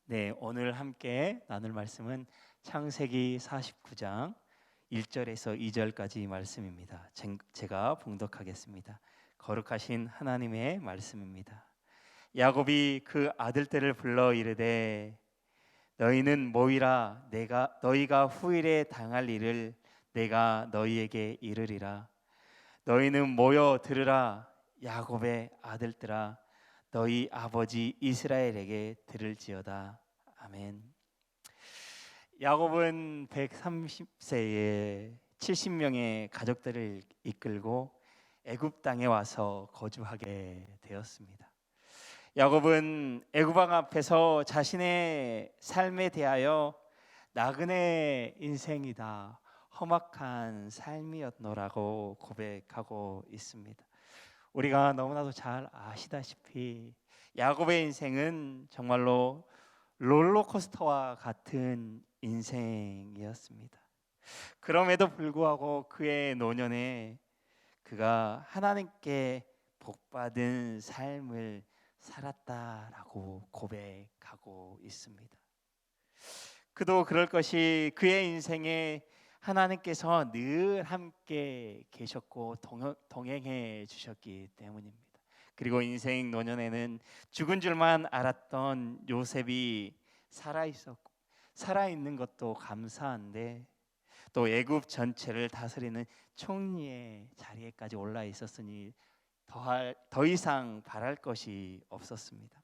네, 오늘 함께 나눌 말씀은 창세기 49장 1절에서 2절까지 말씀입니다. 제가 봉독하겠습니다. 거룩하신 하나님의 말씀입니다. 야곱이 그 아들들을 불러 이르되 너희는 모이라. 너희가 후일에 당할 일을 내가 너희에게 이르리라. 너희는 모여 들으라. 야곱의 아들들아, 너희 아버지 이스라엘에게 들을지어다. 아멘. 야곱은 130세에 70명의 가족들을 이끌고 애굽 땅에 와서 거주하게 되었습니다. 야곱은 애굽 왕 앞에서 자신의 삶에 대하여 나그네 인생이다, 험악한 삶이었노라고 고백하고 있습니다. 우리가 너무나도 잘 아시다시피 야곱의 인생은 정말로 롤러코스터와 같은 인생이었습니다. 그럼에도 불구하고 그의 노년에 그가 하나님께 복받은 삶을 살았다라고 고백하고 있습니다. 그도 그럴 것이 그의 인생에 하나님께서 늘 함께 계셨고 동행해 주셨기 때문입니다. 그리고 인생 노년에는 죽은 줄만 알았던 요셉이 살아있는 것도 감사한데 또 애굽 전체를 다스리는 총리의 자리에까지 올라 있었으니 더 이상 바랄 것이 없었습니다.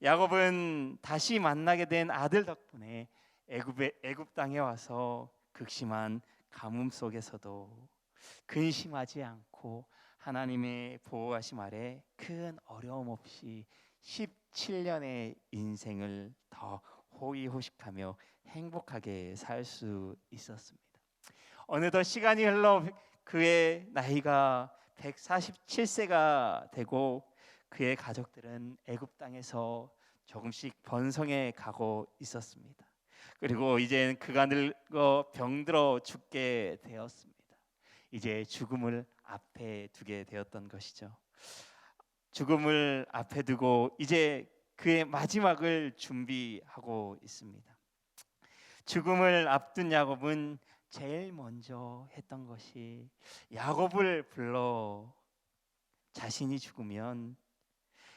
야곱은 다시 만나게 된 아들 덕분에 애굽 땅에 와서 극심한 가뭄 속에서도 근심하지 않고 하나님의 보호하심 아래 큰 어려움 없이 17년의 인생을 더 호의호식하며 행복하게 살 수 있었습니다. 어느덧 시간이 흘러 그의 나이가 147세가 되고 그의 가족들은 애굽 땅에서 조금씩 번성해 가고 있었습니다. 그리고 이제 그가 늙어 병들어 죽게 되었습니다. 이제 죽음을 앞에 두게 되었던 것이죠. 죽음을 앞에 두고 이제 그의 마지막을 준비하고 있습니다. 죽음을 앞둔 야곱은 제일 먼저 했던 것이 야곱을 불러 자신이 죽으면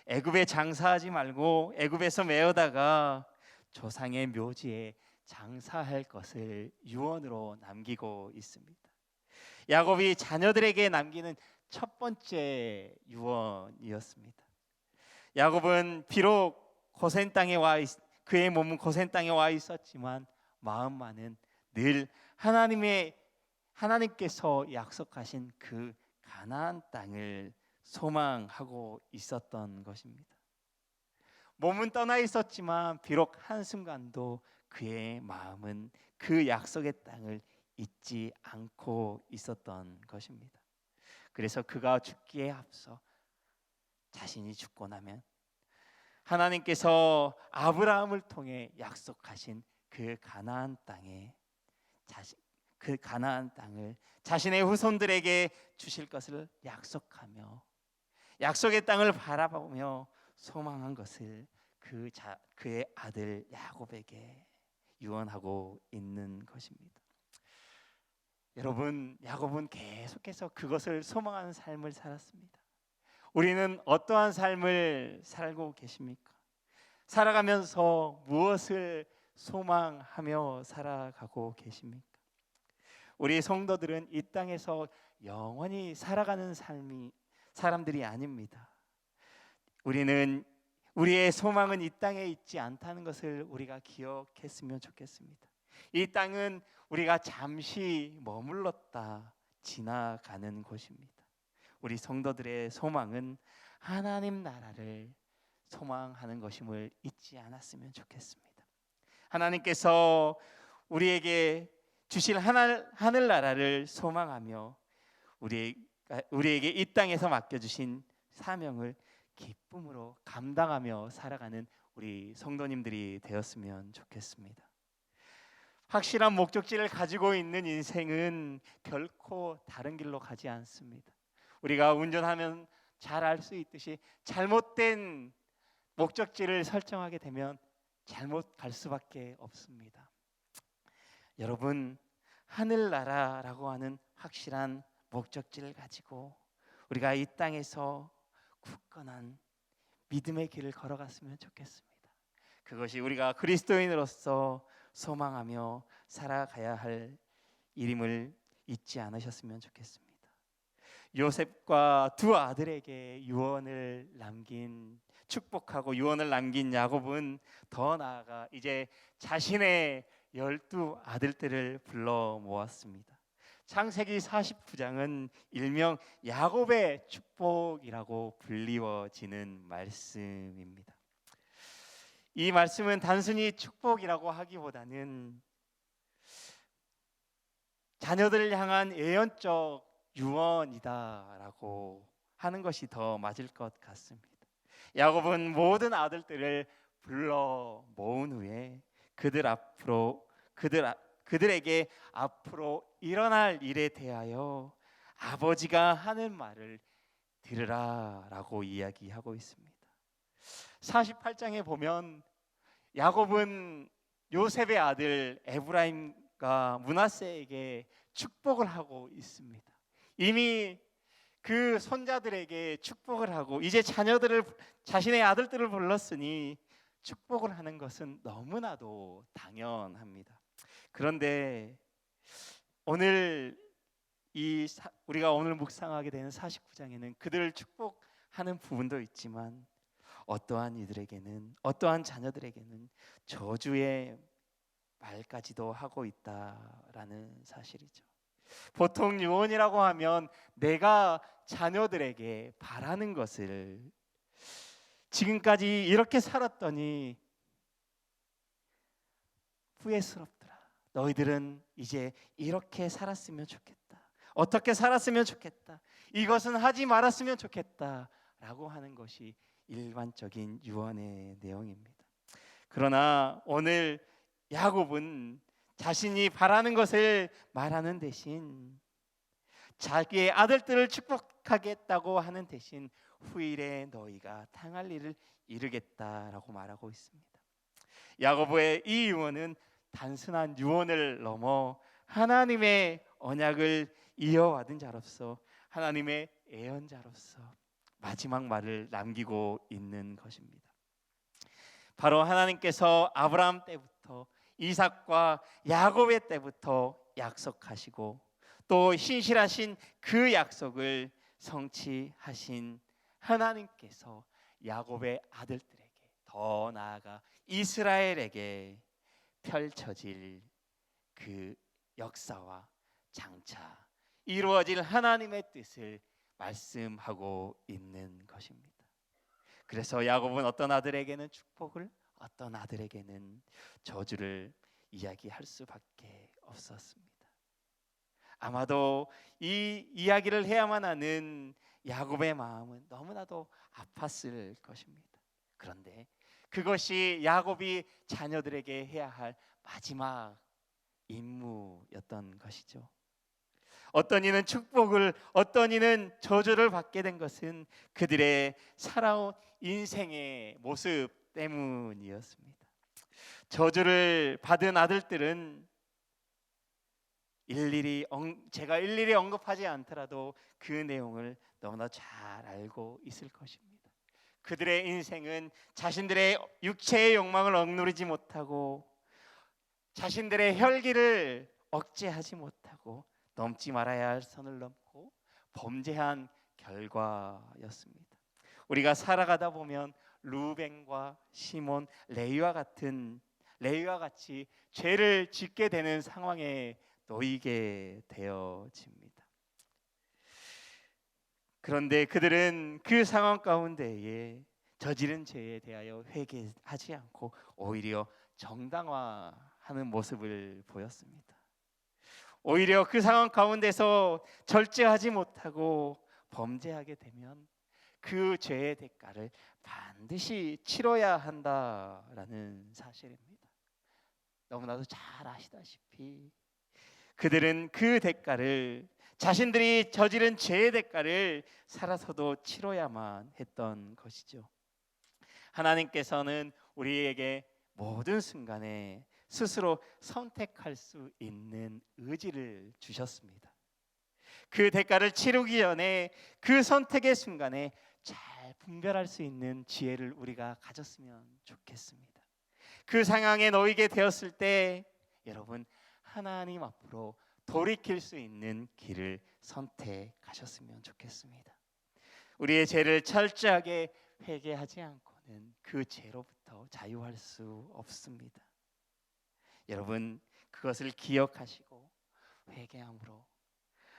애굽에 장사하지 말고 애굽에서 메어다가 조상의 묘지에 장사할 것을 유언으로 남기고 있습니다. 야곱이 자녀들에게 남기는 첫 번째 유언이었습니다. 야곱은 비록 그의 몸은 고센 땅에 와 있었지만 마음만은 늘 하나님께서 약속하신 그 가나안 땅을 소망하고 있었던 것입니다. 몸은 떠나 있었지만 비록 한순간도 그의 마음은 그 약속의 땅을 잊지 않고 있었던 것입니다. 그래서 그가 죽기에 앞서 자신이 죽고 나면 하나님께서 아브라함을 통해 약속하신 그 가나안 땅을 자신의 후손들에게 주실 것을 약속하며 약속의 땅을 바라보며 소망한 것을 그의 아들 야곱에게 유언하고 있는 것입니다. 여러분, 야곱은 계속해서 그것을 소망하는 삶을 살았습니다. 우리는 어떠한 삶을 살고 계십니까? 살아가면서 무엇을 소망하며 살아가고 계십니까? 우리 성도들은 이 땅에서 영원히 살아가는 사람들이 아닙니다. 우리의 소망은 이 땅에 있지 않다는 것을 우리가 기억했으면 좋겠습니다. 이 땅은 우리가 잠시 머물렀다 지나가는 곳입니다. 우리 성도들의 소망은 하나님 나라를 소망하는 것임을 잊지 않았으면 좋겠습니다. 하나님께서 우리에게 주실 하늘 나라를 소망하며 우리에게 이 땅에서 맡겨주신 사명을 기쁨으로 감당하며 살아가는 우리 성도님들이 되었으면 좋겠습니다. 확실한 목적지를 가지고 있는 인생은 결코 다른 길로 가지 않습니다. 우리가 운전하면 잘 알 수 있듯이 잘못된 목적지를 설정하게 되면 잘못 갈 수밖에 없습니다. 여러분, 하늘나라라고 하는 확실한 목적지를 가지고 우리가 이 땅에서 굳건한 믿음의 길을 걸어갔으면 좋겠습니다. 그것이 우리가 그리스도인으로서 소망하며 살아가야 할 일임을 잊지 않으셨으면 좋겠습니다. 요셉과 두 아들에게 유언을 남긴, 축복하고 유언을 남긴 야곱은 더 나아가 이제 자신의 12 아들들을 불러 모았습니다. 창세기 49장은 일명 야곱의 축복이라고 불리워지는 말씀입니다. 이 말씀은 단순히 축복이라고 하기보다는 자녀들을 향한 예언적 유언이다라고 하는 것이 더 맞을 것 같습니다. 야곱은 모든 아들들을 불러 모은 후에 그들에게 앞으로 일어날 일에 대하여 아버지가 하는 말을 들으라라고 이야기하고 있습니다. 48장에 보면 야곱은 요셉의 아들 에브라임과 므낫세에게 축복을 하고 있습니다. 이미 그 손자들에게 축복을 하고 이제 자신의 아들들을 불렀으니 축복을 하는 것은 너무나도 당연합니다. 그런데 오늘 우리가 오늘 묵상하게 되는 49장에는 그들을 축복하는 부분도 있지만 어떠한 자녀들에게는 저주의 말까지도 하고 있다라는 사실이죠. 보통 유언이라고 하면 내가 자녀들에게 바라는 것을, 지금까지 이렇게 살았더니 후회스럽더라, 너희들은 이제 이렇게 살았으면 좋겠다, 어떻게 살았으면 좋겠다, 이것은 하지 말았으면 좋겠다 라고 하는 것이 일반적인 유언의 내용입니다. 그러나 오늘 야곱은 자신이 바라는 것을 말하는 대신 자기의 아들들을 축복하겠다고 하는 대신 후일에 너희가 당할 일을 이루겠다라고 말하고 있습니다. 야고보의 이 유언은 단순한 유언을 넘어 하나님의 언약을 이어받은 자로서, 하나님의 예언자로서 마지막 말을 남기고 있는 것입니다. 바로 하나님께서 아브라함 때부터 이삭과 야곱의 때부터 약속하시고 또 신실하신 그 약속을 성취하신 하나님께서 야곱의 아들들에게, 더 나아가 이스라엘에게 펼쳐질 그 역사와 장차 이루어질 하나님의 뜻을 말씀하고 있는 것입니다. 그래서 야곱은 어떤 아들에게는 축복을, 어떤 아들에게는 저주를 이야기할 수밖에 없었습니다. 아마도 이 이야기를 해야만 하는 야곱의 마음은 너무나도 아팠을 것입니다. 그런데 그것이 야곱이 자녀들에게 해야 할 마지막 임무였던 것이죠. 어떤 이는 축복을, 어떤 이는 저주를 받게 된 것은 그들의 살아온 인생의 모습 때문이었습니다. 저주를 받은 아들들은 제가 일일이 언급하지 않더라도 그 내용을 너무나 잘 알고 있을 것입니다. 그들의 인생은 자신들의 육체의 욕망을 억누르지 못하고 자신들의 혈기를 억제하지 못하고 넘지 말아야 할 선을 넘고 범죄한 결과였습니다. 우리가 살아가다 보면 루벤과 시몬, 레위와 같이 죄를 짓게 되는 상황에 놓이게 되어집니다. 그런데 그들은 그 상황 가운데에 저지른 죄에 대하여 회개하지 않고 오히려 정당화하는 모습을 보였습니다. 오히려 그 상황 가운데서 절제하지 못하고 범죄하게 되면 그 죄의 대가를 반드시 치러야 한다라는 사실입니다. 너무나도 잘 아시다시피 그들은 그 대가를, 자신들이 저지른 죄의 대가를 살아서도 치러야만 했던 것이죠. 하나님께서는 우리에게 모든 순간에 스스로 선택할 수 있는 의지를 주셨습니다. 그 대가를 치르기 전에 그 선택의 순간에 잘 분별할 수 있는 지혜를 우리가 가졌으면 좋겠습니다. 그 상황에 놓이게 되었을 때 여러분 하나님 앞으로 돌이킬 수 있는 길을 선택하셨으면 좋겠습니다. 우리의 죄를 철저하게 회개하지 않고는 그 죄로부터 자유할 수 없습니다. 여러분 그것을 기억하시고 회개함으로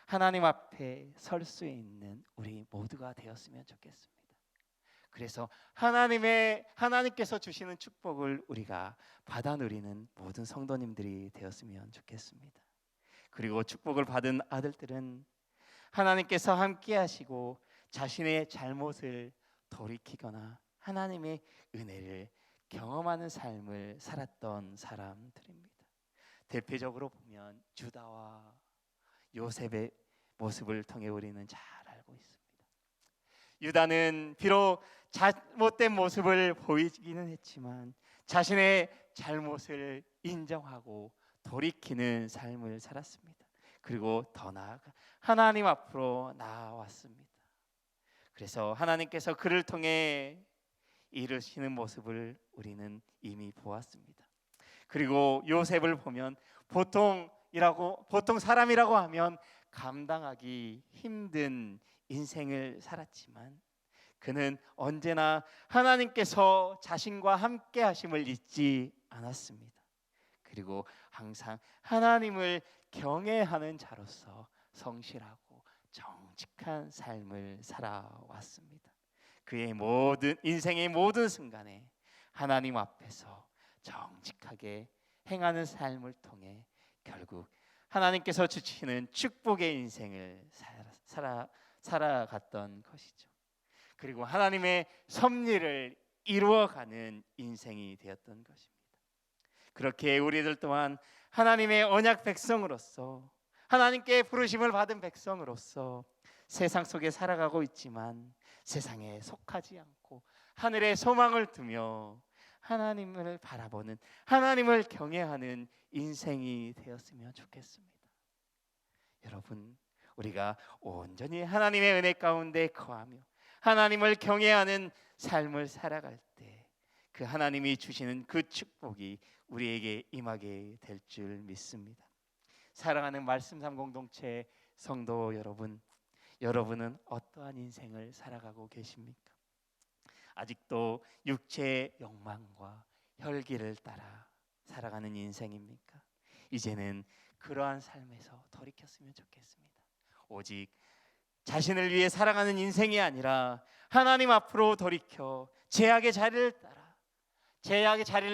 하나님 앞에 설 수 있는 우리 모두가 되었으면 좋겠습니다. 그래서 하나님께서 주시는 축복을 우리가 받아 누리는 모든 성도님들이 되었으면 좋겠습니다. 그리고 축복을 받은 아들들은 하나님께서 함께 하시고 자신의 잘못을 돌이키거나 하나님의 은혜를 경험하는 삶을 살았던 사람들입니다. 대표적으로 보면 유다와 요셉의 모습을 통해 우리는 잘 알고 있습니다. 유다는 비록 잘못된 모습을 보이기는 했지만 자신의 잘못을 인정하고 돌이키는 삶을 살았습니다. 그리고 더 나아가 하나님 앞으로 나아왔습니다. 그래서 하나님께서 그를 통해 이루시는 모습을 우리는 이미 보았습니다. 그리고 요셉을 보면 보통 사람이라고 하면 감당하기 힘든 인생을 살았지만 그는 언제나 하나님께서 자신과 함께 하심을 잊지 않았습니다. 그리고 항상 하나님을 경외하는 자로서 성실하고 정직한 삶을 살아왔습니다. 그의 인생의 모든 순간에 하나님 앞에서 정직하게 행하는 삶을 통해 결국 하나님께서 주시는 축복의 인생을 살아갔던 것이죠. 그리고 하나님의 섭리를 이루어가는 인생이 되었던 것입니다. 그렇게 우리들 또한 하나님의 언약 백성으로서 하나님께 부르심을 받은 백성으로서 세상 속에 살아가고 있지만 세상에 속하지 않고 하늘에 소망을 두며 하나님을 바라보는 하나님을 경외하는 인생이 되었으면 좋겠습니다. 여러분 우리가 온전히 하나님의 은혜 가운데 거하며 하나님을 경외하는 삶을 살아갈 때 그 하나님이 주시는 그 축복이 우리에게 임하게 될 줄 믿습니다. 사랑하는 말씀 삶 공동체 성도 여러분, 여러분은 어떠한 인생을 살아가고 계십니까? 아직도 육체의 욕망과 혈기를 따라 살아가는 인생입니까? 이제는 그러한 삶에서 돌이켰으면 좋겠습니다. 오직 자신을 위해 살아가는 인생이 아니라 하나님 앞으로 돌이켜 죄악의 자리를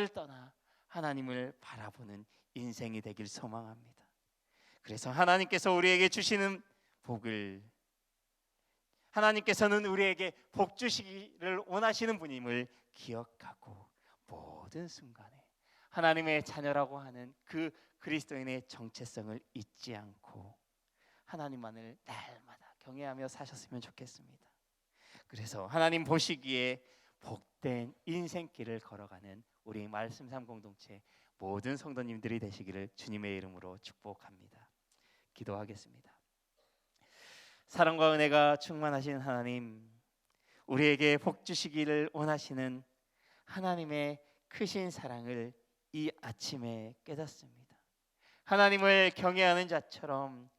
떠나 하나님을 바라보는 인생이 되길 소망합니다. 그래서 하나님께서 우리에게 주시는 복을, 하나님께서는 우리에게 복 주시기를 원하시는 분임을 기억하고 모든 순간에 하나님의 자녀라고 하는 그 그리스도인의 정체성을 잊지 않고 하나님만을 날마다 경외하며 사셨으면 좋겠습니다. 그래서 하나님 보시기에 복된 인생길을 걸어가는 우리 말씀 삶 공동체 모든 성도님들이 되시기를 주님의 이름으로 축복합니다. 기도하겠습니다. 사랑과 은혜가 충만하신 하나님, 우리에게 복 주시기를 원하시는 하나님의 크신 사랑을 이 아침에 깨닫습니다. 하나님을 경외하는 자처럼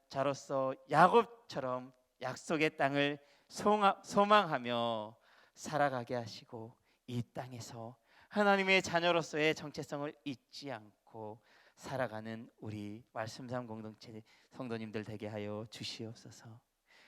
자로서 야곱처럼 약속의 땅을 소망하며 살아가게 하시고 이 땅에서 하나님의 자녀로서의 정체성을 잊지 않고 살아가는 우리 말씀상 공동체 성도님들 되게 하여 주시옵소서.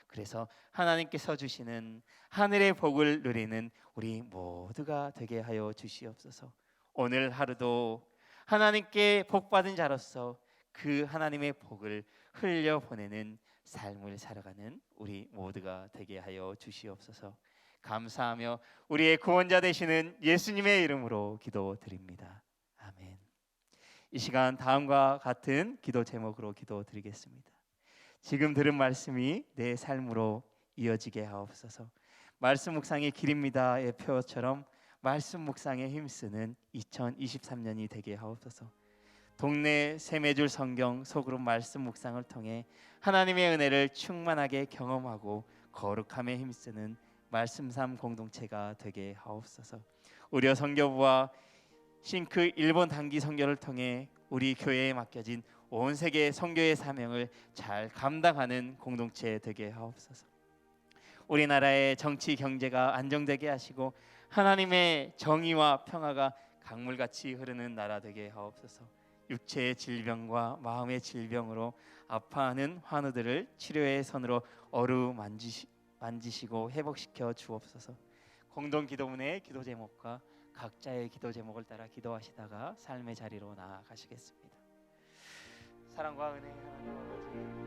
그래서 하나님께서 주시는 하늘의 복을 누리는 우리 모두가 되게 하여 주시옵소서. 오늘 하루도 하나님께 복받은 자로서 그 하나님의 복을 흘려보내는 삶을 살아가는 우리 모두가 되게 하여 주시옵소서. 감사하며 우리의 구원자 되시는 예수님의 이름으로 기도드립니다. 아멘. 이 시간 다음과 같은 기도 제목으로 기도드리겠습니다. 지금 들은 말씀이 내 삶으로 이어지게 하옵소서. 말씀 묵상의 길입니다의 표처럼 말씀 묵상에 힘쓰는 2023년이 되게 하옵소서. 동네 세매줄 성경 소그룹 말씀 묵상을 통해 하나님의 은혜를 충만하게 경험하고 거룩함에 힘쓰는 말씀삼 공동체가 되게 하옵소서. 우리 선교부와 싱크 일본 단기 선교를 통해 우리 교회에 맡겨진 온 세계 선교의 사명을 잘 감당하는 공동체 되게 하옵소서. 우리나라의 정치 경제가 안정되게 하시고 하나님의 정의와 평화가 강물같이 흐르는 나라 되게 하옵소서. 육체의 질병과 마음의 질병으로 아파하는 환우들을 치료의 손으로 만지시고 회복시켜 주옵소서. 공동 기도문의 기도 제목과 각자의 기도 제목을 따라 기도하시다가 삶의 자리로 나아가시겠습니다. 사랑과 은혜의 하나님 아버지,